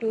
2,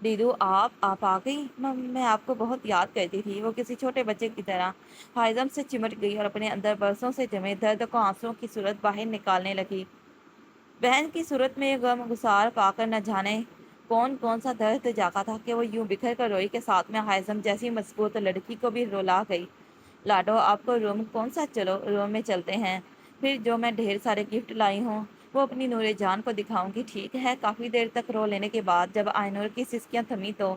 دیدو آپ آ گئی؟ میں آپ کو بہت یاد کرتی تھی۔ وہ کسی چھوٹے بچے کی طرح حائزم سے چمٹ گئی اور اپنے اندر برسوں سے جمے درد کو آنسوؤں کی صورت باہر نکالنے لگی۔ بہن کی صورت میں غم گسار پا کر نہ جانے کون کون سا درد جاگا تھا کہ وہ یوں بکھر کر روئی کہ ساتھ میں حائزم جیسی مضبوط لڑکی کو بھی رلا گئی۔ لاڈو، آپ کو روم کون سا؟ چلو روم میں چلتے ہیں، پھر جو میں ڈھیر سارے گفٹ لائی ہوں وہ اپنی نور جان کو دکھاؤں گی، ٹھیک ہے؟ کافی دیر تک رو لینے کے بعد جب آئنور کی سسکیاں تھمی تو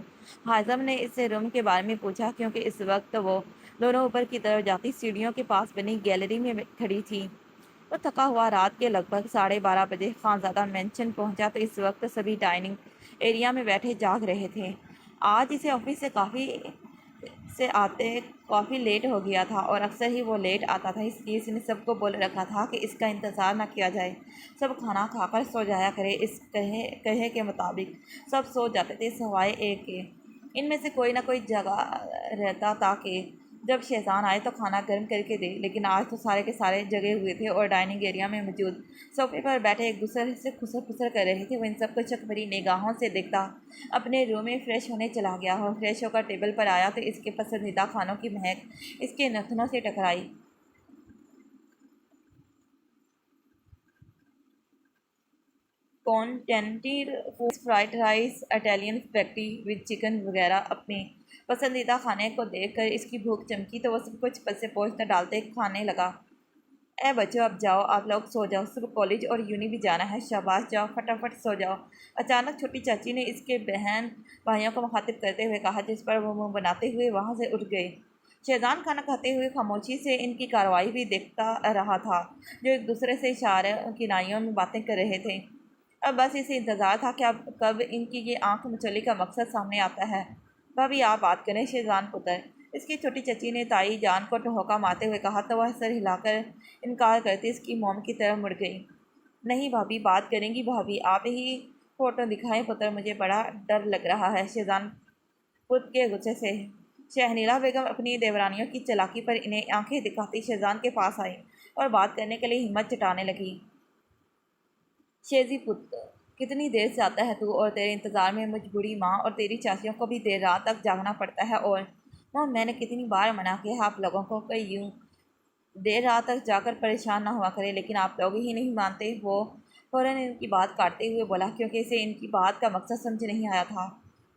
حازم نے اس سے روم کے بارے میں پوچھا، کیونکہ اس وقت وہ دونوں اوپر کی طرف جاتی سیڑھیوں کے پاس بنی گیلری میں کھڑی تھی۔ وہ تھکا ہوا رات کے لگ بھگ 12:30 بجے خانزادہ مینشن پہنچا تو اس وقت سبھی ڈائننگ ایریا میں بیٹھے جاگ رہے تھے۔ آج اسے آفس سے آتے کافی لیٹ ہو گیا تھا اور اکثر ہی وہ لیٹ آتا تھا، اس لیے اس نے سب کو بول رکھا تھا کہ اس کا انتظار نہ کیا جائے، سب کھانا کھا کر سو جایا کرے۔ اس کہے کے مطابق سب سو جاتے تھے سوائے ایک کے۔ ان میں سے کوئی نہ کوئی جگہ رہتا تاکہ جب شہزان آئے تو کھانا گرم کر کے دے، لیکن آج تو سارے کے سارے جگے ہوئے تھے اور ڈائننگ ایریا میں موجود صوفے پر بیٹھے ایک دوسرے سے خسر پسر کر رہے تھے۔ وہ ان سب کو شک بھری نگاہوں سے دیکھتا اپنے روم میں فریش ہونے چلا گیا اور فریش ہو کر ٹیبل پر آیا تو اس کے پسندیدہ کھانوں کی مہک اس کے نتنوں سے ٹکرائی۔ Continental foods, fried rice, Italian spaghetti with chicken وغیرہ۔ اپنے پسندیدہ کھانے کو دیکھ کر اس کی بھوک چمکی تو وہ سب کچھ پس سے پوچھ نہ ڈالتے کھانے لگا۔ اے بچوں، اب جاؤ، آپ لوگ سو جاؤ، صبح کالج اور یونی بھی جانا ہے، شاباش جاؤ، فٹافٹ سو جاؤ۔ اچانک چھوٹی چاچی نے اس کے بہن بھائیوں کو مخاطب کرتے ہوئے کہا، جس پر وہ منہ بناتے ہوئے وہاں سے اٹھ گئے۔ شہزان کھانا کھاتے ہوئے خاموشی سے ان کی کارروائی بھی دیکھتا رہا تھا، جو ایک دوسرے سے اشارے کنائیوں میں باتیں کر رہے تھے۔ اب بس اسے انتظار تھا کہ اب کب ان کی یہ آنکھ مچولی کا مقصد سامنے آتا ہے۔ بھابھی آپ بات کریں شہزان پتر، اس کی چھوٹی چچی نے تائی جان کو ٹھوکا مارتے ہوئے کہا تو وہ سر ہلا کر انکار کرتی اس کی موم کی طرف مڑ گئی۔ نہیں بھابھی، بات کریں گی بھابھی، آپ ہی فوٹو دکھائیں پتر، مجھے بڑا ڈر لگ رہا ہے۔ شہزان پت کے غصے سے شہنیلا بیگم اپنی دیورانیوں کی چالاکی پر انہیں آنکھیں دکھاتی شہزان کے پاس آئی اور بات کرنے کے لیے ہمت جٹانے لگی۔ شیزی پت، کتنی دیر سے آتا ہے تو، اور تیرے انتظار میں مجھ بوڑھی ماں اور تیری چاچیوں کو بھی دیر رات تک جاگنا پڑتا ہے، اور ماں میں نے کتنی بار منع کیا ہے آپ لوگوں کو کہ یوں دیر رات تک جا کر پریشان نہ ہوا کرے، لیکن آپ لوگ ہی نہیں مانتے۔ وہ فوراً ان کی بات کاٹتے ہوئے بولا، کیونکہ اسے ان کی بات کا مقصد سمجھ نہیں آیا تھا۔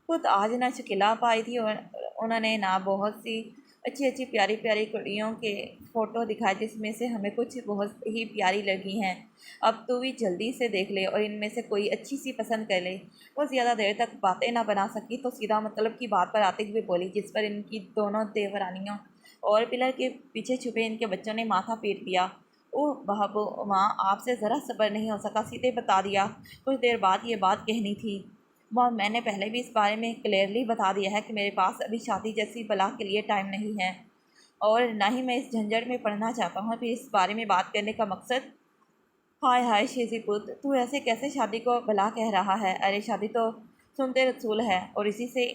خود آج نہ شکیلا پائی تھی اور انہوں نے نہ بہت سی اچھی اچھی پیاری پیاری کڑیوں کے فوٹو دکھائے، جس میں سے ہمیں کچھ بہت ہی پیاری لگی ہیں، اب تو بھی جلدی سے دیکھ لے اور ان میں سے کوئی اچھی سی پسند کر لے۔ وہ زیادہ دیر تک باتیں نہ بنا سکی تو سیدھا مطلب کی بات پر آتے ہوئے بولی، جس پر ان کی دونوں دیورانیوں اور پلر کے پیچھے چھپے ان کے بچوں نے ماتھا پیٹ دیا۔ اوہ بہبو ماں، آپ سے ذرا صبر نہیں ہو سکا، سیدھے بتا دیا، کچھ دیر بعد یہ بات کہنی تھی۔ ماں میں نے پہلے بھی اس بارے میں کلیئرلی بتا دیا ہے کہ میرے پاس ابھی شادی جیسی بلا کے لیے ٹائم نہیں ہے، اور نہ ہی میں اس جھنجھٹ میں پڑنا چاہتا ہوں۔ پھر اس بارے میں بات کرنے کا مقصد… ہائے ہائے شیزی پت، تو ایسے کیسے شادی کو بلا کہہ رہا ہے؟ ارے شادی تو سنتے رسول ہے اور اسی سے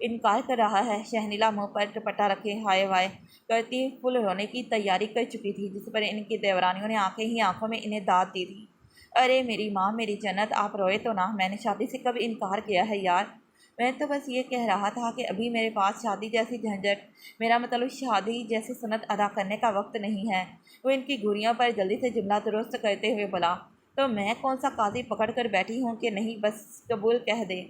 انکار کر رہا ہے۔ شہنیلا منہ پر دوپٹہ رکھے ہائے وائے کرتی فل رونے کی تیاری کر چکی تھی، جس پر ان کی دیورانیوں نے آنکھیں ہی آنکھوں میں انہیں داد دی تھی۔ ارے میری ماں، میری جنت، آپ روئے تو نہ، میں نے شادی سے کب انکار کیا ہے یار؟ میں تو بس یہ کہہ رہا تھا کہ ابھی میرے پاس شادی جیسی جھنجھٹ، میرا مطلب شادی جیسی سنت ادا کرنے کا وقت نہیں ہے۔ وہ ان کی گھڑیوں پر جلدی سے جملہ درست کرتے ہوئے بولا، تو میں کون سا قاضی پکڑ کر بیٹھی ہوں کہ نہیں بس قبول کہہ دے؟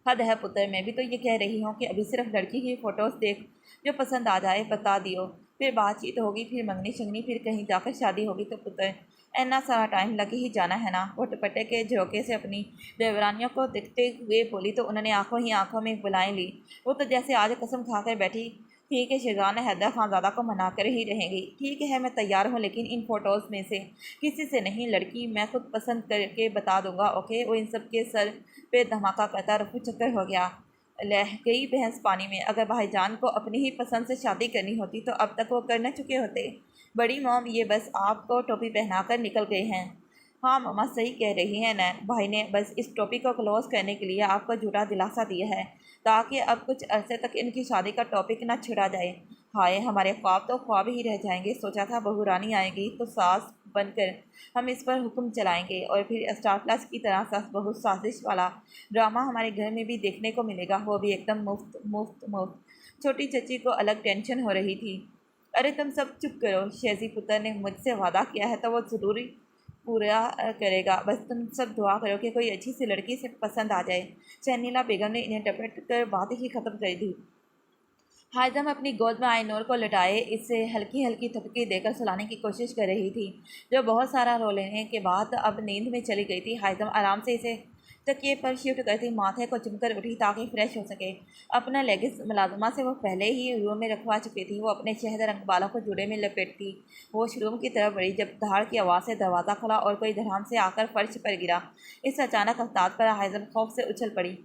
حد ہے پتر، میں بھی تو یہ کہہ رہی ہوں کہ ابھی صرف لڑکی کی فوٹوز دیکھ، جو پسند آ جائے بتا دیو، پھر بات چیت ہوگی، پھر منگنی شنگنی، پھر کہیں جا کر شادی ہوگی تو پتر اینا سارا ٹائم لگ ہی جانا ہے نا۔ وہ دوپٹے کے جھروکے سے اپنی دیورانیوں کو دیکھتے ہوئے بولی تو انہوں نے آنکھوں ہی آنکھوں میں بلائیں لی۔ وہ تو جیسے آج قسم کھا کر بیٹھی تھی کہ شہزان حیدر خانزادہ کو منا کر ہی رہیں گی۔ ٹھیک ہے میں تیار ہوں، لیکن ان فوٹوز میں سے کسی سے نہیں، لڑکی میں خود پسند کر کے بتا دوں گا، اوکے؟ وہ ان سب کے سر پہ دھماکہ کرتا رفو چکر ہو گیا۔ لہ گئی بھینس پانی میں، اگر بھائی جان کو اپنی ہی پسند سے شادی کرنی ہوتی تو اب تک وہ کر نہ چکے ہوتے۔ بڑی موم یہ بس آپ کو ٹوپی پہنا کر نکل گئے ہیں۔ ہاں ماما صحیح کہہ رہی ہیں، نین بھائی نے بس اس ٹوپی کو کلوز کرنے کے لیے آپ کو جھوٹا دلاسا دیا ہے، تاکہ اب کچھ عرصے تک ان کی شادی کا ٹاپک نہ چھڑا جائے۔ ہائے ہمارے خواب تو خواب ہی رہ جائیں گے، سوچا تھا بہو رانی آئے گی تو ساس بن کر ہم اس پر حکم چلائیں گے اور پھر اسٹار پلس کی طرح سخت بہت سازش والا ڈرامہ ہمارے گھر میں بھی دیکھنے کو ملے گا، وہ بھی ایک دم مفت مفت مفت۔ چھوٹی چچی کو الگ ٹینشن ہو رہی تھی۔ ارے تم سب چپ کرو، شہزی پتر نے مجھ سے وعدہ کیا ہے تو وہ ضروری پورا کرے گا، بس تم سب دعا کرو کہ کوئی اچھی سی لڑکی سے پسند آ جائے۔ چنیلا بیگم نے انہیں ڈپٹ کر بات ہی ختم کر دی۔ ہائزم اپنی گود میں آئی نور کو لٹائے اسے ہلکی ہلکی تھپکی دے کر سلانے کی کوشش کر رہی تھی، جو بہت سارا رو لینے کے بعد اب نیند میں چلی گئی تھی۔ ہائزم آرام سے اسے تکیے پر شفٹ کرتی ماتھے کو چوم کر اٹھی تاکہ فریش ہو سکے۔ اپنا لیگس ملازمہ سے وہ پہلے ہی روم میں رکھوا چکی تھی۔ وہ اپنے شہد رنگ بالوں کو جوڑے میں لپیٹتی واش روم کی طرف بڑھی جب دھاڑ کی آواز سے دروازہ کھلا اور کوئی دھڑام سے آ کر فرش پر گرا۔ اس اچانک افتاد پر ہائزم خوف سے اچھل پڑی۔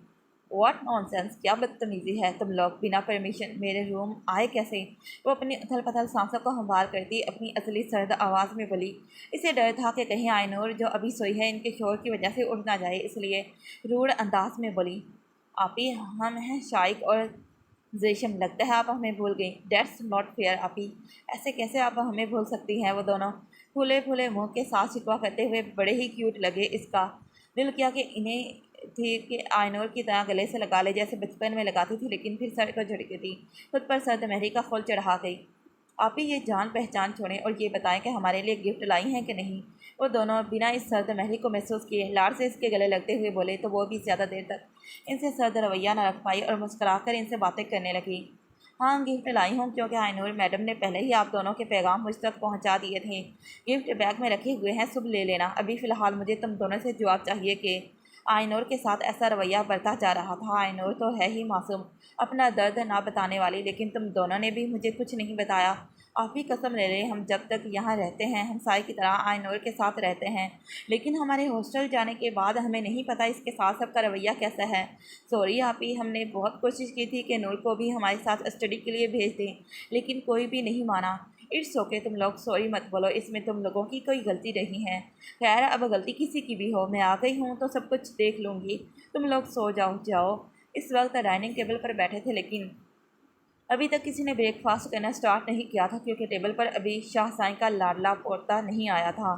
واٹ نان سینس، کیا بدتمیزی ہے، تم لوگ بنا پرمیشن میرے روم آئے کیسے؟ وہ اپنی اتھل پتھل سانسوں کو ہموار کرتی اپنی اصلی سرد آواز میں بولی۔ اسے ڈر تھا کہ کہیں آئی نور جو ابھی سوئی ہے ان کے شور کی وجہ سے اٹھ نہ جائے، اس لیے روڑ انداز میں بولی، آپی ہم ہیں شائق اور زیشم، لگتا ہے آپ ہمیں بھول گئی۔ ڈیٹس ناٹ فیئر آپی، ایسے کیسے آپ ہمیں بھول سکتی ہیں؟ وہ دونوں پھولے پھولے منہ کے ساتھ شکوہ کرتے ہوئے بڑے ہی کیوٹ لگے۔ اس کا دل کیا کہ انہیں تھی کہ آئی نور کی طرح گلے سے لگا لے جیسے بچپن میں لگاتی تھی، لیکن پھر سر کو جھٹکتی تھی، خود پر سرد مہری کا خول چڑھا گئی۔ آپی یہ جان پہچان چھوڑیں اور یہ بتائیں کہ ہمارے لیے گفٹ لائی ہیں کہ نہیں؟ وہ دونوں بنا اس سرد مہری کو محسوس کیے لاڑ سے اس کے گلے لگتے ہوئے بولے تو وہ بھی زیادہ دیر تک ان سے سرد رویہ نہ رکھ پائی اور مسکرا کر ان سے باتیں کرنے لگی۔ ہاں گفٹ لائی ہوں، کیونکہ آئی نور میڈم نے پہلے ہی آپ دونوں کے پیغام مجھ تک پہنچا دیے تھے۔ گفٹ بیگ میں رکھے ہوئے ہیں، صبح لے لینا۔ ابھی فی الحال مجھے تم دونوں سے جواب چاہیے کہ آئی نور کے ساتھ ایسا رویہ برتا جا رہا تھا۔ آئی نور تو ہے ہی معصوم، اپنا درد نہ بتانے والی، لیکن تم دونوں نے بھی مجھے کچھ نہیں بتایا۔ آپ بھی قسم لے لیں، ہم جب تک یہاں رہتے ہیں ہمسائے کی طرح آئی نور کے ساتھ رہتے ہیں، لیکن ہمارے ہاسٹل جانے کے بعد ہمیں نہیں پتہ اس کے ساتھ سب کا رویہ کیسا ہے۔ سوری آپی، ہم نے بہت کوشش کی تھی کہ نور کو بھی ہمارے ساتھ اسٹڈی کے لیے بھیج دیں، لیکن کوئی بھی نہیں مانا۔ اٹس اوکے، تم لوگ سوری مت بولو، اس میں تم لوگوں کی کوئی غلطی نہیں ہے۔ خیر اب غلطی کسی کی بھی ہو، میں آ گئی ہوں تو سب کچھ دیکھ لوں گی، تم لوگ سو جاؤ۔ اس وقت ڈائننگ ٹیبل پر بیٹھے تھے، لیکن ابھی تک کسی نے بریک فاسٹ کرنا سٹارٹ نہیں کیا تھا، کیونکہ ٹیبل پر ابھی شاہ سائیں کا لاڈلا پوتا نہیں آیا تھا۔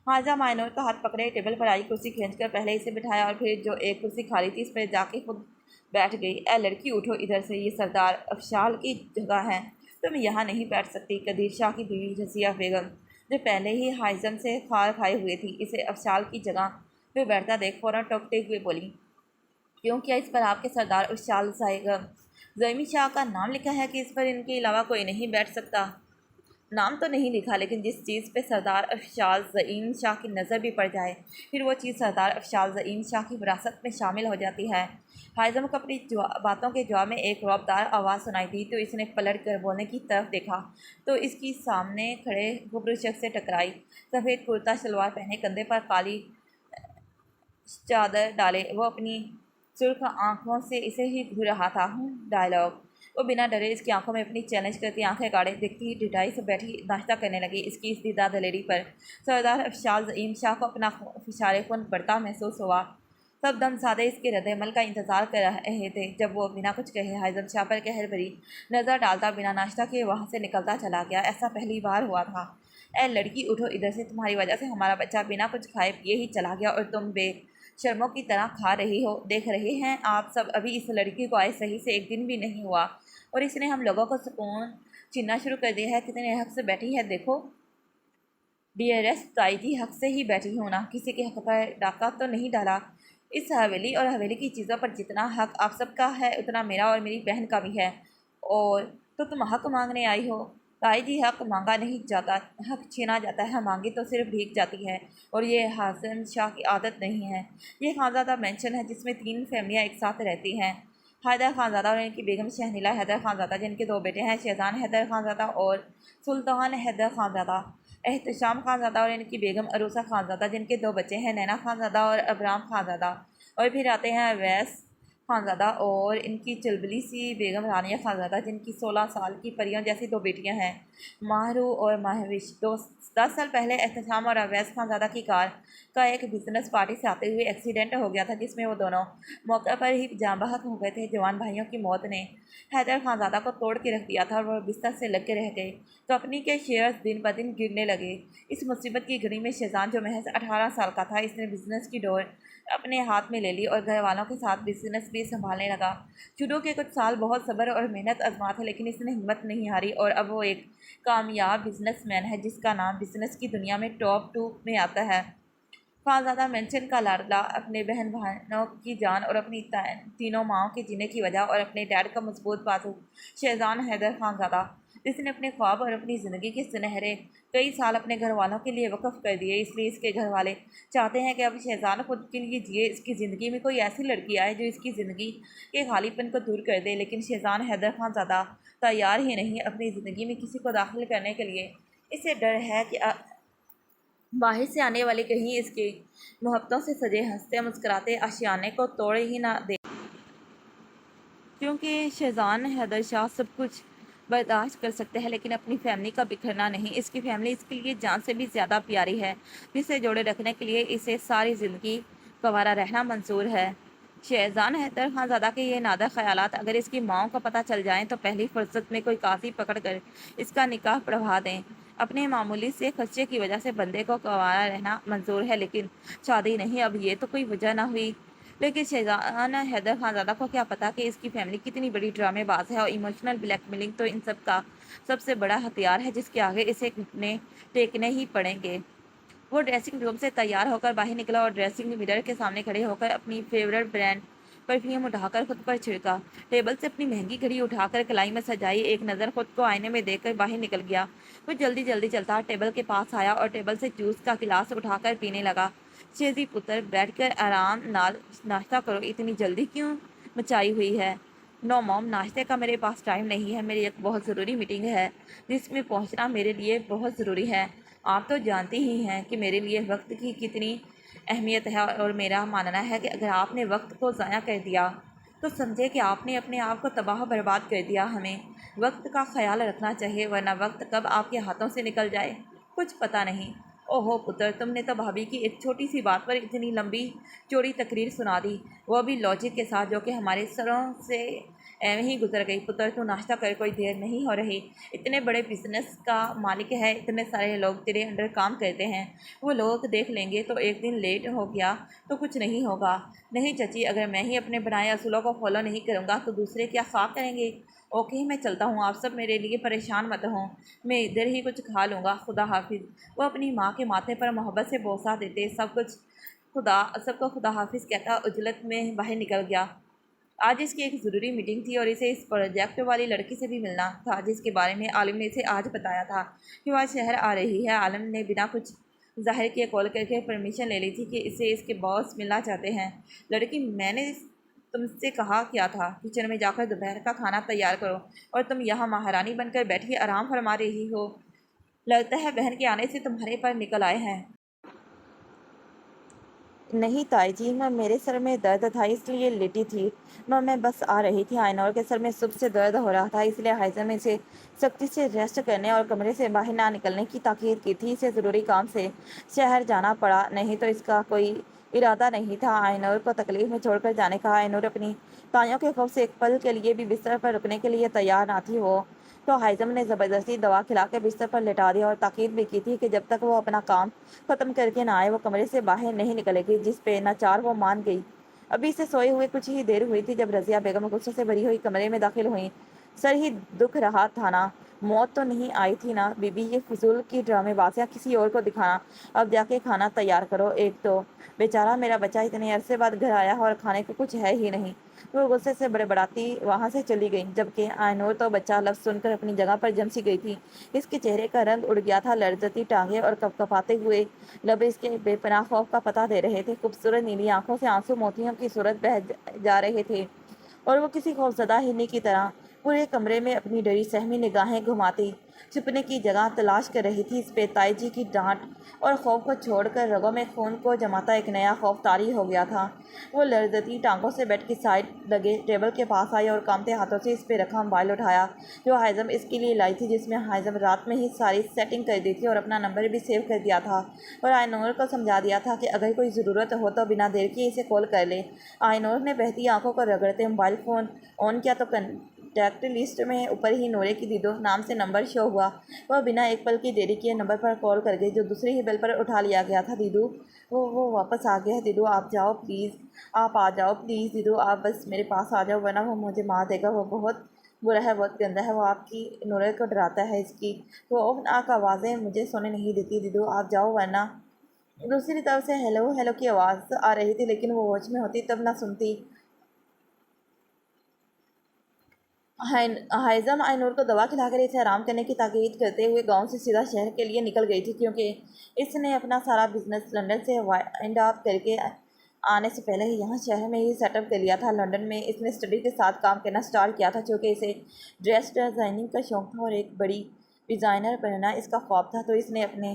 حاجہ مائنور کا ہاتھ پکڑے ٹیبل پر آئی کرسی کھینچ کر پہلے اسے بٹھایا اور پھر جو ایک کرسی خالی تھی اس پر جا کے خود بیٹھ گئی۔ اے لڑکی اٹھو ادھر سے، یہ سردار افشال کی جگہ ہے، تم یہاں نہیں بیٹھ سکتی۔ قدیر شاہ کی بیوی رضیہ بیگم، جو پہلے ہی حائزم سے کھار کھائے ہوئے تھی، اسے افشال کی جگہ پہ بیٹھتا دیکھ فوراً ٹوکتے ہوئے بولی، کیوں کیا اس پر آپ کے سردار افشال زعیمی شاہ کا نام لکھا ہے کہ اس پر ان کے علاوہ کوئی نہیں بیٹھ سکتا؟ نام تو نہیں لکھا، لیکن جس چیز پہ سردار افشال زعیم شاہ کی نظر بھی پڑ جائے پھر وہ چیز سردار افشال زعیم شاہ کی وراثت میں شامل ہو جاتی ہے۔ حائزم کو اپنی باتوں کے جواب میں ایک رعبدار آواز سنائی دی تو اس نے پلٹ کر بولنے کی طرف دیکھا تو اس کی سامنے کھڑے گبر شخص سے ٹکرائی۔ سفید کرتا شلوار پہنے، کندھے پر کالی چادر ڈالے، وہ اپنی سرخ آنکھوں سے اسے ہی گھور رہا تھا۔ ڈائلاگ۔ وہ بنا ڈرے اس کی آنکھوں میں اپنی چیلنج کرتی آنکھیں گاڑے دیکھتی ڈٹائی سے بیٹھی ناشتہ کرنے لگی۔ اس کی استعداد دلیری پر سردار افشال زعیم شاہ کو اپنا فشار خون بڑھتا محسوس ہوا۔ سب دم سادے اس کے رد عمل کا انتظار کر رہے تھے جب وہ بنا کچھ کہے حائزم شاہ پر قہر بھری نظر ڈالتا بنا ناشتہ کیے وہاں سے نکلتا چلا گیا۔ ایسا پہلی بار ہوا تھا۔ اے لڑکی اٹھو ادھر سے، تمہاری وجہ سے ہمارا بچہ بنا کچھ کھائے پیے ہی چلا گیا اور تم بے شرموں کی طرح کھا رہی ہو۔ دیکھ رہے ہیں آپ سب، ابھی اس لڑکی کو آئے صحیح سے ایک دن بھی نہیں ہوا اور اس نے ہم لوگوں کو سکون چھیننا شروع کر دیا ہے۔ کتنے حق سے بیٹھی ہے دیکھو۔ ڈیئرسٹ تائی جی، حق سے ہی بیٹھی ہوں نا، کسی کے حق پر ڈاکہ تو نہیں ڈالا۔ اس حویلی اور حویلی کی چیزوں پر جتنا حق آپ سب کا ہے اتنا میرا اور میری بہن کا بھی ہے، اور تو تم حق مانگنے آئی ہو؟ تائی جی، حق مانگا نہیں جاتا، حق چھینا جاتا ہے، مانگی تو صرف بھیک جاتی ہے، اور یہ حازم شاہ کی عادت نہیں ہے۔ یہ خانزادہ مینشن ہے جس میں 3 فیملیاں ایک ساتھ رہتی ہیں، حیدر خانزادہ اور ان کی بیگم شہنیلا حیدر خانزادہ، جن کے 2 بیٹے ہیں، شہزان حیدر خانزادہ اور سلطان حیدر خانزادہ، احتشام خانزادہ اور ان کی بیگم عروسہ خانزادہ، جن کے 2 بچے ہیں، نینا خانزادہ اور ابرام خانزادہ، اور پھر آتے ہیں اویس خانزادہ اور ان کی چلبلی سی بیگم رانیہ خانزادہ، جن کی 16 سال کی پریوں جیسی 2 بیٹیاں ہیں، ماہرو اور مہوش، 10 سال پہلے احتشام اور اویس خانزادہ کی کار کا ایک بزنس پارٹی سے آتے ہوئے ایکسیڈنٹ ہو گیا تھا، جس میں وہ دونوں موقع پر ہی جاں بحق ہو گئے تھے۔ جوان بھائیوں کی موت نے حیدر خانزادہ کو توڑ کے رکھ دیا تھا اور وہ بستر سے لگ کے رہ گئے۔ کمپنی کے شیئرز دن بدن گرنے لگے۔ اس مصیبت کی گھڑی میں شہزان، جو محض 18 سال کا تھا، اس نے بزنس کی ڈور اپنے ہاتھ میں لے لی اور گھر والوں کے ساتھ بزنس بھی سنبھالنے لگا۔ شروع کے کچھ سال بہت صبر اور محنت آزما تھے، لیکن اس نے ہمت نہیں ہاری اور اب وہ ایک کامیاب بزنس مین ہے، جس کا نام بزنس کی دنیا میں ٹاپ 2 میں آتا ہے۔ خانزادہ مینشن کا لاڈلا، اپنے بہن بھائیوں کی جان اور اپنی تینوں ماؤں کے جینے کی وجہ، اور اپنے ڈیڈ کا مضبوط بازو شہزان حیدر خانزادہ، جس نے اپنے خواب اور اپنی زندگی کے سنہرے کئی سال اپنے گھر والوں کے لیے وقف کر دیے۔ اس لیے اس کے گھر والے چاہتے ہیں کہ اب شہزان خود کے لیے جیے، اس کی زندگی میں کوئی ایسی لڑکی آئے جو اس کی زندگی کے خالی پن کو دور کر دے، لیکن شہزان حیدر خانزادہ تیار ہی نہیں اپنی زندگی میں کسی کو داخل کرنے کے لیے۔ اسے ڈر ہے کہ باہر سے آنے والے کہیں اس کے محبتوں سے سجے ہنستے مسکراتے آشیانے کو توڑ ہی نہ دے، کیونکہ شہزان حیدر شاہ سب کچھ برداشت کر سکتے ہیں، لیکن اپنی فیملی کا بکھرنا نہیں۔ اس کی فیملی اس کے لیے جان سے بھی زیادہ پیاری ہے، جسے جوڑے رکھنے کے لیے اسے ساری زندگی گوارا رہنا منظور ہے۔ شہزان حیدر خانزادہ کے یہ نادر خیالات اگر اس کی ماؤں کو پتہ چل جائیں تو پہلی فرصت میں کوئی قاضی پکڑ کر اس کا نکاح پڑھوا دیں۔ اپنے معمولی سے خدشے کی وجہ سے بندے کو گوارا رہنا منظور ہے، لیکن شادی نہیں۔ اب یہ تو کوئی وجہ نہ ہوئی، لیکن شہزان حیدر خانزادہ کو کیا پتا کہ اس کی فیملی کتنی بڑی ڈرامے باز ہے، اور ایموشنل بلیک میلنگ تو ان سب کا سب سے بڑا ہتھیار ہے، جس کے آگے اسے گھٹنے ٹیکنے ہی پڑیں گے۔ وہ ڈریسنگ روم سے تیار ہو کر باہر نکلا اور ڈریسنگ مرر کے سامنے کھڑے ہو کر اپنی فیورٹ برانڈ پرفیوم اٹھا کر خود پر چھڑکا۔ ٹیبل سے اپنی مہنگی گھڑی اٹھا کر کلائی میں سجائی، ایک نظر خود کو آئینے میں دیکھ کر باہر نکل گیا۔ وہ جلدی جلدی چلتا ٹیبل کے پاس آیا اور ٹیبل سے جوس کا گلاس اٹھا کر پینے لگا۔ شہزی پتر، بیٹھ کر آرام نال ناشتہ کرو، اتنی جلدی کیوں مچائی ہوئی ہے؟ نو موم، ناشتے کا میرے پاس ٹائم نہیں ہے، میری ایک بہت ضروری میٹنگ ہے جس میں پہنچنا میرے لیے بہت ضروری ہے۔ آپ تو جانتی ہی ہیں کہ میرے لیے وقت کی کتنی اہمیت ہے، اور میرا ماننا ہے کہ اگر آپ نے وقت کو ضائع کر دیا تو سمجھے کہ آپ نے اپنے آپ کو تباہ و برباد کر دیا۔ ہمیں وقت کا خیال رکھنا چاہیے، ورنہ وقت کب آپ کے ہاتھوں سے نکل جائے کچھ پتہ نہیں۔ اوہو پتر، تم نے تو بھابھی کی ایک چھوٹی سی بات پر اتنی لمبی چوڑی تقریر سنا دی، وہ بھی لاجک کے ساتھ، جو کہ ہمارے سروں سے ایویں ہی گزر گئی۔ پتر، تو ناشتہ کر، کوئی دیر نہیں ہو رہی۔ اتنے بڑے بزنس کا مالک ہے، اتنے سارے لوگ تیرے انڈر کام کرتے ہیں، وہ لوگ دیکھ لیں گے تو ایک دن لیٹ ہو گیا تو کچھ نہیں ہوگا۔ نہیں چچی، اگر میں ہی اپنے بنائے اصولوں کو فالو نہیں کروں گا تو دوسرے کیا خاک کریں گے؟ اوکے، میں چلتا ہوں، آپ سب میرے لیے پریشان مت ہوں، میں ادھر ہی کچھ کھا لوں گا، خدا حافظ۔ وہ اپنی ماں کے ماتھے پر محبت سے بوسہ دیتے سب کو خدا حافظ کہتا عجلت میں باہر نکل گیا۔ آج اس کی ایک ضروری میٹنگ تھی اور اسے اس پروجیکٹ والی لڑکی سے بھی ملنا تھا، جس کے بارے میں عالم نے اسے آج بتایا تھا کہ وہ آج شہر آ رہی ہے۔ عالم نے بنا کچھ ظاہر کیے کال کر کے پرمیشن لے لی تھی کہ اسے اس کے باس ملنا چاہتے ہیں۔ لڑکی، میں نے تم سے کہا کیا تھا کچن میں جا کر دوپہر کا کھانا تیار کرو، اور تم یہاں مہارانی بن کر بیٹھی آرام فرما رہی ہو؟ لگتا ہے بہن کے آنے سے تمہارے پر نکل آئے ہیں۔ نہیں تائی جی، میرے سر میں درد تھا اس لیے لیٹی تھی۔ میں بس آ رہی تھی۔ آئنور کے سر میں صبح سے درد ہو رہا تھا، اس لیے حائزم نے اسے سختی سے ریسٹ کرنے اور کمرے سے باہر نہ نکلنے کی تاکید کی تھی۔ اسے ضروری کام سے شہر جانا پڑا، نہیں تو اس کا کوئی ارادہ نہیں تھا آئنور کو تکلیف میں چھوڑ کر جانے کا۔ آئنور اپنی تائیوں کے خوف سے ایک پل کے لیے بھی بستر پر رکنے کے لیے تیار نہ تھی۔ وہ تو حائزم نے زبردستی دوا کھلا کے بستر پر لٹا دیا اور تاکید بھی کی تھی کہ جب تک وہ اپنا کام ختم کر کے نہ آئے وہ کمرے سے باہر نہیں نکلے گی، جس پہ ناچار وہ مان گئی۔ ابھی سے سوئے ہوئے کچھ ہی دیر ہوئی تھی جب رضیہ بیگم غصے سے بھری ہوئی کمرے میں داخل ہوئیں۔ سر ہی دکھ رہا تھا نا، موت تو نہیں آئی تھی نا بی بی، یہ فضول کی ڈرامے بازیاں کسی اور کو دکھانا۔ اب جا کے کھانا تیار کرو۔ ایک تو بیچارہ میرا بچہ اتنے عرصے بعد گھر آیا اور کھانے کو کچھ ہے ہی نہیں۔ وہ غصے سے بڑبڑاتی وہاں سے چلی گئی، جبکہ آئنور تو بچہ لفظ سن کر اپنی جگہ پر جم سی گئی تھی۔ اس کے چہرے کا رنگ اڑ گیا تھا، لرزتی ٹانگیں اور کپکپاتے ہوئے لب اس کے بے پناہ خوف کا پتہ دے رہے تھے۔ خوبصورت نیلی آنکھوں سے آنسو موتیوں کی صورت بہہ جا رہے تھے، اور وہ کسی خوفزدہ ہرنی کی طرح پورے کمرے میں اپنی ڈری سہمی نگاہیں گھماتی چھپنے کی جگہ تلاش کر رہی تھی۔ اس پہ تائی جی کی ڈانٹ اور خوف کو چھوڑ کر رگوں میں خون کو جماتا ایک نیا خوف طاری ہو گیا تھا۔ وہ لرزتی ٹانگوں سے بیڈ کی سائڈ لگے ٹیبل کے پاس آئی اور کانپتے ہاتھوں سے اس پہ رکھا موبائل اٹھایا جو حائزم اس کے لیے لائی تھی، جس میں حائزم رات میں ہی ساری سیٹنگ کر دی تھی اور اپنا نمبر بھی سیو کر دیا تھا اور آئی نور کو سمجھا دیا تھا کہ اگر کوئی ضرورت ہو تو بنا دیر کیے اسے کال کر لے۔ آئی نور نے بہتی آنکھوں کو رگڑتے موبائل فون آن کیا تو کنٹیکٹ لسٹ میں اوپر ہی نورے کی دیدو نام سے نمبر شو ہوا۔ وہ بنا ایک پل کی دیری کیے نمبر پر کال کر گئی جو دوسری ہی بیل پر اٹھا لیا گیا تھا۔ دیدو وہ واپس آ گیا ہے۔ دیدو آپ جاؤ پلیز، آپ آ جاؤ پلیز دیدو، آپ بس میرے پاس آ جاؤ ورنہ وہ مجھے مار دے گا، وہ بہت برا ہے، بہت گندا ہے، وہ آپ کی نورے کو ڈراتا ہے، اس کی وہ اوفناک آوازیں مجھے سونے نہیں دیتی، دیدو آپ جاؤ ورنہ۔ دوسری طرف سے ہیلو ہیلو کی آواز آ رہی تھی لیکن وہ ہوش میں ہوتی تب نہ سنتی۔ حائزم آئی نور کو دوا کھلا کر اسے آرام کرنے کی تاکید کرتے ہوئے گاؤں سے سیدھا شہر کے لیے نکل گئی تھی کیونکہ اس نے اپنا سارا بزنس لنڈن سے وائنڈ اپ کر کے آنے سے پہلے ہی یہاں شہر میں ہی سیٹ اپ کر لیا تھا۔ لنڈن میں اس نے اسٹڈی کے ساتھ کام کرنا سٹارٹ کیا تھا چونکہ اسے ڈریس ڈیزائننگ کا شوق تھا اور ایک بڑی ڈیزائنر بننا اس کا خواب تھا، تو اس نے اپنے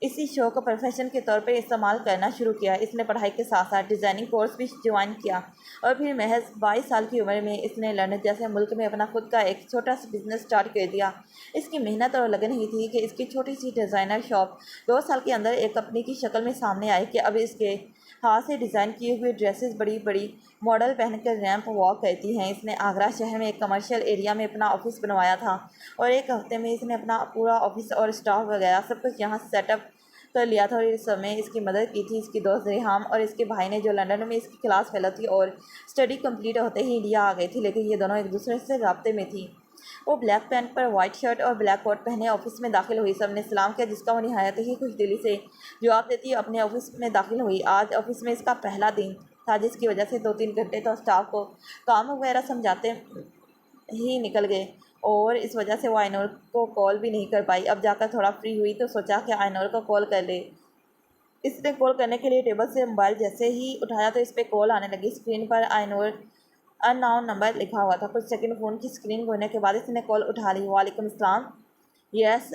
اسی شو کو پروفیشن کے طور پر استعمال کرنا شروع کیا۔ اس نے پڑھائی کے ساتھ ساتھ ڈیزائننگ کورس بھی جوائن کیا اور پھر محض 22 سال کی عمر میں اس نے لندن جیسے ملک میں اپنا خود کا ایک چھوٹا سا بزنس سٹارٹ کر دیا۔ اس کی محنت اور لگن ہی تھی کہ اس کی چھوٹی سی ڈیزائنر شاپ 2 سال کے اندر ایک کمپنی کی شکل میں سامنے آئی کہ اب اس کے ہاتھ سے ڈیزائن کیے ہوئے ڈریسز بڑی بڑی ماڈل پہن کر ریمپ واک کرتی ہیں۔ اس نے آگرہ شہر میں ایک کمرشل ایریا میں اپنا آفس بنوایا تھا اور ایک ہفتے میں اس نے اپنا پورا آفس اور اسٹاف وغیرہ سب کچھ یہاں سیٹ اپ کر لیا تھا اور اس سمے اس کی مدد کی تھی اس کی دوست ریحام اور اس کے بھائی نے جو لندن میں اس کی کلاس فیلو تھی اور اسٹڈی کمپلیٹ ہوتے ہی انڈیا آ گئی تھی، لیکن یہ دونوں ایک دوسرے سے رابطے میں تھی۔ وہ بلیک پینٹ پر وائٹ شرٹ اور بلیک کوٹ پہنے آفس میں داخل ہوئی۔ سب نے سلام کیا جس کا وہ نہایت ہی خوش دلی سے جواب دیتی اپنے آفس میں داخل ہوئی۔ آج آفس میں اس کا پہلا دن تھا جس کی وجہ سے 2-3 گھنٹے تو اسٹاف کو کام وغیرہ سمجھاتے ہی نکل گئے اور اس وجہ سے وہ آئی نور کو کال بھی نہیں کر پائی۔ اب جا کر تھوڑا فری ہوئی تو سوچا کہ آئی نور کو کال کر لے۔ اس نے کال کرنے کے لیے ٹیبل سے موبائل جیسے ہی اٹھایا تو اس پہ کال آنے لگی۔ اسکرین پر آئی نور ان نون نمبر لکھا ہوا تھا۔ کچھ سیکنڈ فون کی اسکرین گھورنے کے بعد اس نے کال اٹھا لی۔ وعلیکم السلام، یس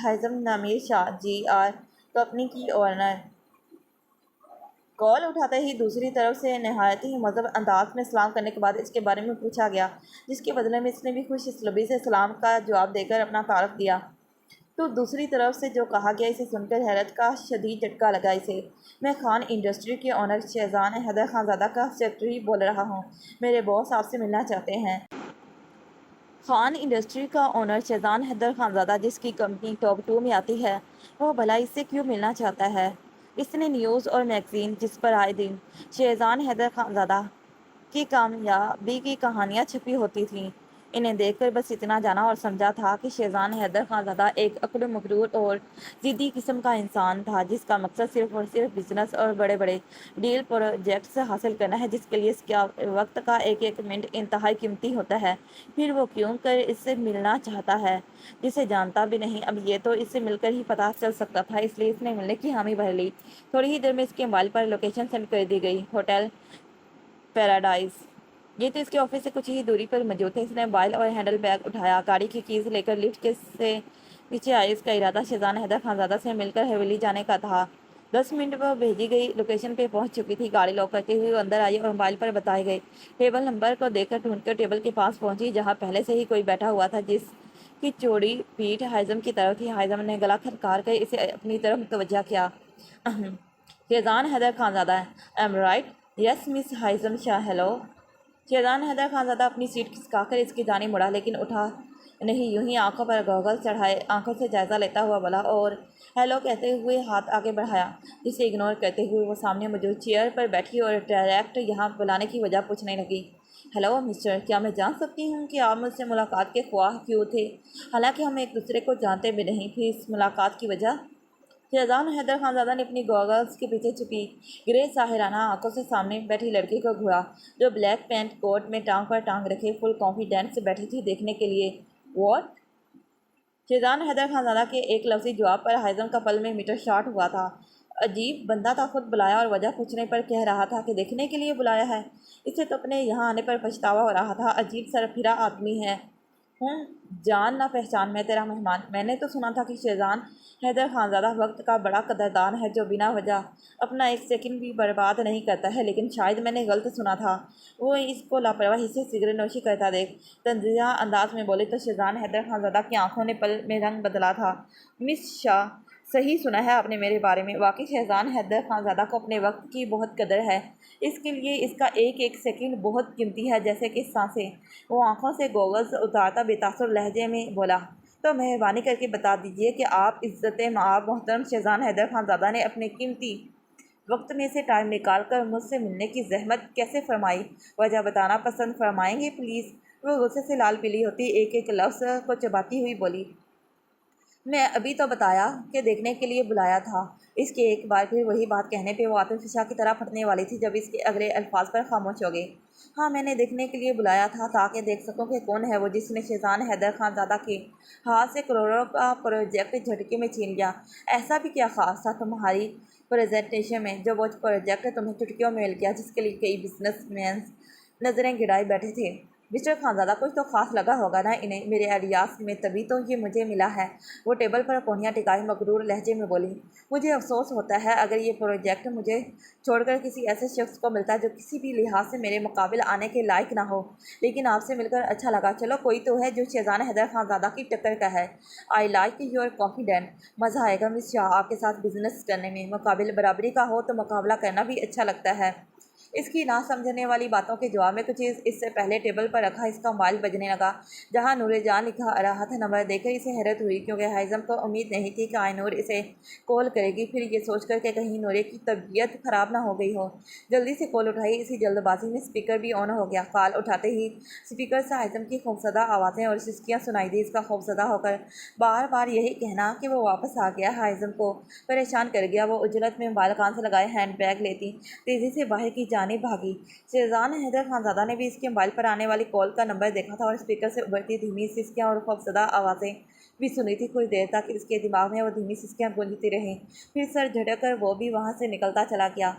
حائزم نامیر شاہ جی آر کمپنی کی اونر۔ کال اٹھاتے ہی دوسری طرف سے نہایت ہی مہذب انداز میں سلام کرنے کے بعد اس کے بارے میں پوچھا گیا جس کے بدلے میں اس نے بھی خوش اسلوبی سے سلام کا جواب دے کر اپنا تعارف دیا۔ تو دوسری طرف سے جو کہا گیا اسے سن کر حیرت کا شدید جھٹکا لگا اسے۔ میں خان انڈسٹری کے اونر شہزان حیدر خان زادہ کا سیکرٹری بول رہا ہوں، میرے باس آپ سے ملنا چاہتے ہیں۔ خان انڈسٹری کا اونر شہزان حیدر خان زادہ جس کی کمپنی ٹاپ 2 میں آتی ہے وہ بھلا اس سے کیوں ملنا چاہتا ہے؟ اس نے نیوز اور میگزین جس پر آئے دن شہزان حیدر خان زادہ کی کامیابی کی کہانیاں چھپی ہوتی تھیں، انہیں دیکھ کر بس اتنا جانا اور سمجھا تھا کہ شہزان حیدر خان زادہ ایک عقل مغرور اور ضدی قسم کا انسان تھا جس کا مقصد صرف اور صرف بزنس اور بڑے بڑے ڈیل پروجیکٹس حاصل کرنا ہے جس کے لیے اس کے وقت کا ایک ایک منٹ انتہائی قیمتی ہوتا ہے۔ پھر وہ کیوں کر اس سے ملنا چاہتا ہے جسے جانتا بھی نہیں؟ اب یہ تو اس سے مل کر ہی پتہ چل سکتا تھا، اس لیے اس نے ملنے کی حامی بھر لی۔ تھوڑی ہی دیر میں اس کے موبائل پر لوکیشن سینڈ کر دی گئی، ہوٹل پیراڈائز۔ یہ تو اس کے آفس سے کچھ ہی دوری پر موجود تھے۔ اس نے موبائل اور ہینڈل بیگ اٹھایا، گاڑی کی کیز لے کر لفٹ سے نیچے آئی۔ اس کا ارادہ شہزان حیدر خان زادہ سے مل کر حویلی جانے کا تھا۔ 10 منٹ وہ بھیجی گئی لوکیشن پہ پہنچ چکی تھی۔ گاڑی لاک کرتے ہوئے وہ اندر آئی اور موبائل پر بتائے گئے ٹیبل نمبر کو دیکھ کر ڈھونڈ کر ٹیبل کے پاس پہنچی جہاں پہلے سے ہی کوئی بیٹھا ہوا تھا جس کی چوڑی پیٹھ حائزم کی طرف تھی۔ حائزم نے گلا کھڑکار کر اسے اپنی طرف متوجہ کیا۔ Shahzan Haider Khan Zada, am right? Yes miss Haizam Shah, hello. Shahzan Haider Khan Zada اپنی سیٹ کھسکا کر اس کی جانب مڑا لیکن اٹھا نہیں، یوں ہی آنکھوں پر گوگل چڑھائے آنکھوں سے جائزہ لیتا ہوا بولا اور ہیلو کہتے ہوئے ہاتھ آگے بڑھایا جسے اگنور کرتے ہوئے وہ سامنے موجود چیئر پر بیٹھی اور ڈائریکٹ یہاں بلانے کی وجہ پوچھنے لگی۔ ہیلو مسٹر، کیا میں جان سکتی ہوں کہ آپ مجھ سے ملاقات کے خواہاں کیوں تھے؟ حالانکہ ہم ایک دوسرے کو جانتے بھی نہیں، پھر اس ملاقات کی وجہ؟ شہزان حیدر خان زادہ نے اپنی گوگلز کے پیچھے چھپی گرے ساحرانہ آنکھوں سے سامنے بیٹھی لڑکی کو گھورا جو بلیک پینٹ کوٹ میں ٹانگ پر ٹانگ رکھے فل کانفیڈنس سے بیٹھی تھی دیکھنے کے لیے۔ واٹ؟ شہزان حیدر خان زادہ کے ایک لفظی جواب پر حائزم کا پل میں میٹر شارٹ ہوا تھا۔ عجیب بندہ تھا، خود بلایا اور وجہ پوچھنے پر کہہ رہا تھا کہ دیکھنے کے لیے بلایا ہے۔ اسے تو اپنے یہاں آنے پر پچھتاوا ہو رہا تھا۔ عجیب سرپھرا آدمی ہے۔ ہوں جان نہ پہچان، میں تیرا مہمان۔ میں نے تو سنا تھا کہ شہزان حیدر خانزادہ وقت کا بڑا قدردان ہے، جو بنا وجہ اپنا ایک سیکنڈ بھی برباد نہیں کرتا ہے، لیکن شاید میں نے غلط سنا تھا۔ وہ اس کو لاپرواہی سے سگریٹ نوشی کرتا دیکھ تنزیہ انداز میں بولی تو شہزان حیدر خانزادہ کی آنکھوں نے پل میں رنگ بدلا تھا۔ مس شاہ، صحیح سنا ہے آپ نے میرے بارے میں۔ واقعی شہزان حیدر خانزادہ کو اپنے وقت کی بہت قدر ہے، اس کے لیے اس کا ایک ایک سیکنڈ بہت قیمتی ہے، جیسے کہ سانسیں۔ وہ آنکھوں سے گوگلز اتارتا بے تاثر لہجے میں بولا، تو مہربانی کر کے بتا دیجیے کہ آپ عزت مآب محترم شہزان حیدر خانزادہ نے اپنے قیمتی وقت میں سے ٹائم نکال کر مجھ سے ملنے کی زحمت کیسے فرمائی؟ وجہ بتانا پسند فرمائیں گے پلیز؟ وہ غصے سے لال پیلی ہوتی ایک ایک لفظ کو چباتی ہوئی بولی، میں ابھی تو بتایا کہ دیکھنے کے لیے بلایا تھا۔ اس کے ایک بار پھر وہی بات کہنے پہ وہ عاطف فشاں کی طرح پھٹنے والی تھی جب اس کے اگلے الفاظ پر خاموش ہو گئی۔ ہاں، میں نے دیکھنے کے لیے بلایا تھا تاکہ دیکھ سکوں کہ کون ہے وہ جس نے شہزان حیدر خانزادہ کے ہاتھ سے کروڑوں کا پروجیکٹ جھٹکے میں چھین لیا۔ ایسا بھی کیا خاص تھا تمہاری پریزنٹیشن میں جو وہ پروجیکٹ تمہیں چٹکیوں میں مل گیا، جس کے لیے کئی بزنس مینز نظریں گڑائے بیٹھے تھے؟ مسٹر خانزادہ، کچھ تو خاص لگا ہوگا نا انہیں میرے ایڈیاز میں، تبھی تو یہ مجھے ملا ہے۔ وہ ٹیبل پر کونیاں ٹکائے مغرور لہجے میں بولی، مجھے افسوس ہوتا ہے اگر یہ پروجیکٹ مجھے چھوڑ کر کسی ایسے شخص کو ملتا جو کسی بھی لحاظ سے میرے مقابل آنے کے لائق نہ ہو، لیکن آپ سے مل کر اچھا لگا۔ چلو، کوئی تو ہے جو شہزان حیدر خانزادہ کی ٹکر کا ہے۔ I like your confident. مزہ آئے گا مس شاہ آپ کے ساتھ بزنس کرنے میں۔ مقابل برابری کا ہو تو مقابلہ کرنا بھی اچھا لگتا ہے۔ اس کی نہ سمجھنے والی باتوں کے جواب میں کچھ اس سے پہلے ٹیبل پر رکھا اس کا موبائل بجنے لگا، جہاں نور جان لکھا آ رہا تھا۔ نمبر دیکھ کر اسے حیرت ہوئی، کیونکہ حائزم کو امید نہیں تھی کہ آئی نور اسے کال کرے گی، پھر یہ سوچ کر کہ کہیں نورے کی طبیعت خراب نہ ہو گئی ہو، جلدی سے کال اٹھائی۔ اسی جلد بازی میں اسپیکر بھی آن ہو گیا۔ کال اٹھاتے ہی اسپیکر سے حائزم کی خوفزدہ آوازیں اور سسکیاں سنائی دی۔ اس کا خوفزدہ ہو کر بار بار یہی کہنا کہ وہ واپس آ گیا حائزم کو پریشان کر گیا۔ وہ عجلت میں موبائل کان سے لگائے ہینڈ بیگ لیتی تیزی سے باہر کی جانب بھاگی۔ شہزان حیدر خانزادہ نے بھی اس کے موبائل پر آنے والی کال کا نمبر دیکھا تھا اور اسپیکر سے ابھرتی دھیمی سسکیاں اور خوفزدہ آوازیں بھی سنی تھی۔ کچھ دیر تک اس کے دماغ میں وہ دھیمی سسکیاں گونجتی رہیں، پھر سر جھٹک کر وہ بھی وہاں سے نکلتا چلا گیا۔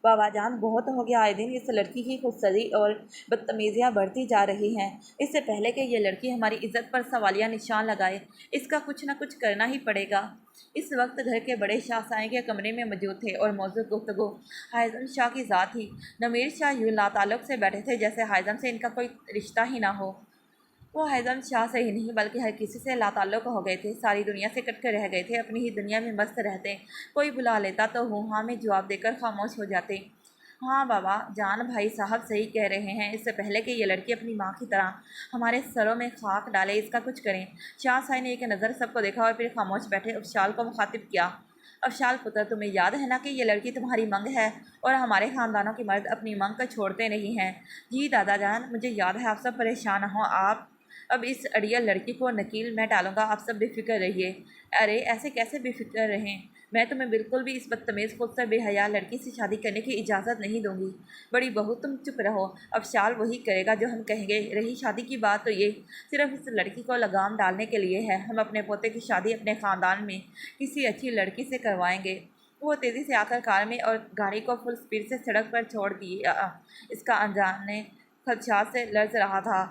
بابا جان، بہت ہو گیا، آئے دن اس لڑکی کی خودسری اور بدتمیزیاں بڑھتی جا رہی ہیں۔ اس سے پہلے کہ یہ لڑکی ہماری عزت پر سوالیہ نشان لگائے، اس کا کچھ نہ کچھ کرنا ہی پڑے گا۔ اس وقت گھر کے بڑے شاہ سائیں کے کمرے میں موجود تھے اور موضوع گفتگو حائزم شاہ کی ذات تھی۔ نمیر شاہ یوں لاتعلق سے بیٹھے تھے جیسے حائزم سے ان کا کوئی رشتہ ہی نہ ہو۔ وہ حائزم شاہ سے ہی نہیں بلکہ ہر کسی سے لاتعلق ہو گئے تھے، ساری دنیا سے کٹ کر رہ گئے تھے، اپنی ہی دنیا میں مست رہتے۔ کوئی بلا لیتا تو ہوں ہاں میں جواب دے کر خاموش ہو جاتے۔ ہاں بابا جان، بھائی صاحب صحیح کہہ رہے ہیں، اس سے پہلے کہ یہ لڑکی اپنی ماں کی طرح ہمارے سروں میں خاک ڈالے، اس کا کچھ کریں۔ شاہ سائی نے ایک نظر سب کو دیکھا اور پھر خاموش بیٹھے افشال کو مخاطب کیا، افشال پتر، تمہیں یاد ہے نا کہ یہ لڑکی تمہاری منگ ہے اور ہمارے خاندانوں کے مرد اپنی منگ کو چھوڑتے نہیں ہیں؟ جی دادا جان، مجھے یاد ہے، آپ سب پریشان نہ ہوں، آپ اب اس اڑیل لڑکی کو نکیل میں ڈالوں گا، آپ سب بے فکر رہیے۔ ارے ایسے کیسے بے فکر رہیں؟ میں تمہیں بالکل بھی اس بدتمیز خود سے بے حیا لڑکی سے شادی کرنے کی اجازت نہیں دوں گی۔ بڑی بہو تم چپ رہو، افشال وہی کرے گا جو ہم کہیں گے۔ رہی شادی کی بات تو یہ صرف اس لڑکی کو لگام ڈالنے کے لیے ہے، ہم اپنے پوتے کی شادی اپنے خاندان میں کسی اچھی لڑکی سے کروائیں گے۔ وہ تیزی سے آ کر کار میں اور گاڑی کو فل سپیڈ سے سڑک پر چھوڑ دیا۔ اس کا انجانے خدشات سے لرز رہا تھا،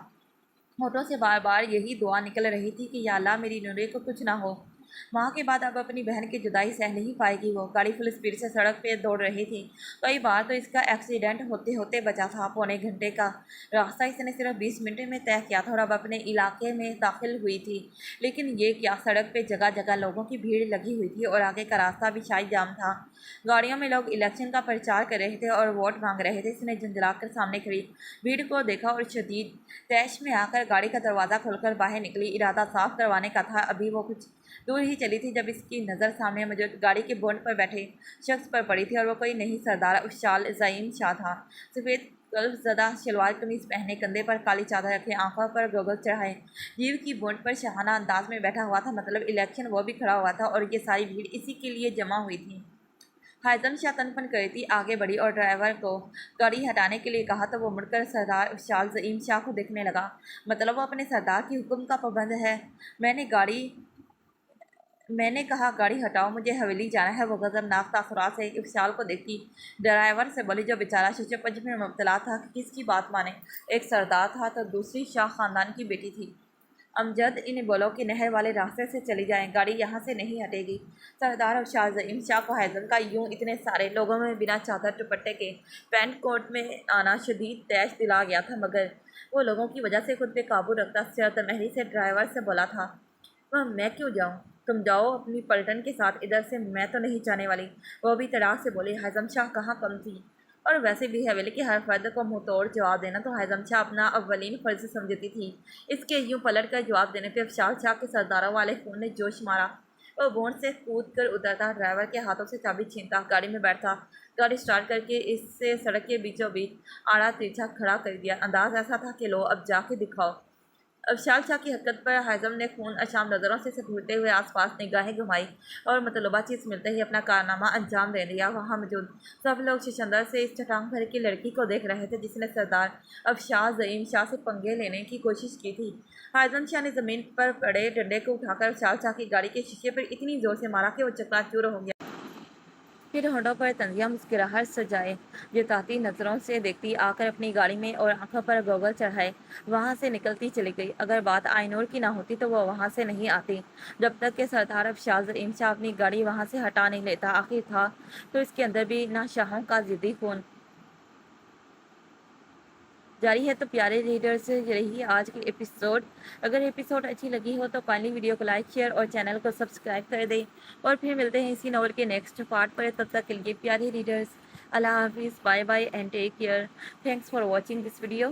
ہونٹوں سے بار بار یہی دعا نکل رہی تھی کہ یا اللہ میری نورے کو کچھ نہ ہو۔ ماں کے بعد اب اپنی بہن کی جدائی سہ نہیں پائے گی وہ۔ گاڑی فل سپیڈ سے سڑک پہ دوڑ رہی تھی، کئی بار تو اس کا ایکسیڈنٹ ہوتے ہوتے بچا تھا۔ پونے گھنٹے کا راستہ اس نے صرف 20 منٹ میں طے کیا تھا اور اب اپنے علاقے میں داخل ہوئی تھی، لیکن یہ کیا، سڑک پہ جگہ جگہ لوگوں کی بھیڑ لگی ہوئی تھی اور آگے کا راستہ بھی شاید جام تھا۔ گاڑیوں میں لوگ الیکشن کا پرچار کر رہے تھے اور ووٹ مانگ رہے تھے۔ اس نے جھنجھلا کر سامنے کھڑی بھیڑ کو دیکھا اور شدید طیش میں آ کر گاڑی کا دروازہ کھول کر باہر نکلی۔ ارادہ صاف کروانے کا تھا، ابھی وہ کچھ دور ہی چلی تھی جب اس کی نظر سامنے موجود گاڑی کے بونٹ پر بیٹھے شخص پر پڑی تھی، اور وہ کوئی نہیں، سردار افشال زعیم شاہ تھا۔ سفید قلف زدہ شلوار قمیض پہنے، کندھے پر کالی چادر رکھے، آنکھوں پر گوگل چڑھائے، جیب کی بونٹ پر شاہانہ انداز میں بیٹھا ہوا تھا، مطلب الیکشن وہ بھی کھڑا ہوا تھا اور یہ ساری بھیڑ اسی کے لیے جمع ہوئی تھی۔ حائزم شاہ تن پن کری تھی، آگے بڑھی اور ڈرائیور کو گاڑی ہٹانے کے لیے کہا تو وہ مڑ کر سردار افشال زعیم شاہ کو دیکھنے لگا، مطلب وہ اپنے سردار کی حکم کا پابند ہے۔ میں نے کہا گاڑی ہٹاؤ، مجھے حویلی جانا ہے۔ وہ غضبناک تاثرات سے افشال کو دیکھتی ڈرائیور سے بولی، جو بیچارہ شش پنج میں مبتلا تھا کہ کس کی بات مانے، ایک سردار تھا تو دوسری شاہ خاندان کی بیٹی تھی۔ امجد انہیں بولو کہ نہر والے راستے سے چلی جائیں، گاڑی یہاں سے نہیں ہٹے گی۔ سردار افشار زعیم شاہ کو حیضم کا یوں اتنے سارے لوگوں میں بنا چادر دوپٹے کے پینٹ کوٹ میں آنا شدید طیش دلا گیا تھا، مگر وہ لوگوں کی وجہ سے خود پہ قابو رکھتا سیرت محری سے ڈرائیور سے بولا تھا، میں کیوں جاؤں؟ تم جاؤ اپنی پلٹن کے ساتھ، ادھر سے میں تو نہیں جانے والی۔ وہ بھی تڑاک سے بولی، حیضم شاہ کہاں کم تھی؟ اور ویسے بھی حویلی کے ہر فرد کو منہ توڑ جواب دینا تو حیضم شاہ اپنا اولین فرض سمجھتی تھی۔ اس کے یوں پلٹ کر جواب دینے پہ افشار شاہ کے سرداروں والے خون نے جوش مارا۔ وہ بونٹ سے کود کر اترتا، ڈرائیور کے ہاتھوں سے چابی چھینتا، گاڑی میں بیٹھتا، گاڑی سٹارٹ کر کے اس سے سڑک کے بیچوں بیچ آڑا ترچھا کھڑا کر دیا۔ انداز ایسا تھا کہ لو اب جا کے دکھاؤ۔ افشار شاہ کی حرکت پر حیضم نے خون اشام نظروں سے گھورتے ہوئے آس پاس نگاہیں گھمائی اور مطلوبہ چیز ملتے ہی اپنا کارنامہ انجام دے دیا۔ وہاں موجود سب لوگ ششندر سے اس چٹان بھر کی لڑکی کو دیکھ رہے تھے جس نے سردار افشار زعیم شاہ سے پنگے لینے کی کوشش کی تھی۔ حیضم شاہ نے زمین پر پڑے ڈنڈے کو اٹھا کر افشار شاہ کی گاڑی کے شیشے پر اتنی زور سے مارا کہ وہ چکنا چور ہو گیا۔ پھر ہونٹوں پر طنزیہ مسکراہٹ سجائے جتاتی نظروں سے دیکھتی آ کر اپنی گاڑی میں اور آنکھوں پر گوگل چڑھائے وہاں سے نکلتی چلی گئی۔ اگر بات آئینور کی نہ ہوتی تو وہ وہاں سے نہیں آتی جب تک کہ سردار افشار زعیم شاہ اپنی گاڑی وہاں سے ہٹا نہیں لیتا۔ آخر تھا تو اس کے اندر بھی نہ شاہوں کا ضدی خون جاری ہے۔ تو پیارے ریڈرز، یہی آج کی ایپیسوڈ۔ اگر ایپیسوڈ اچھی لگی ہو تو کائنڈلی ویڈیو کو لائک، شیئر اور چینل کو سبسکرائب کر دیں، اور پھر ملتے ہیں اسی ناول کے نیکسٹ پارٹ پر۔ تب تک کے لیے پیارے ریڈرز، اللہ حافظ، bye bye and take care. Thanks for watching this video.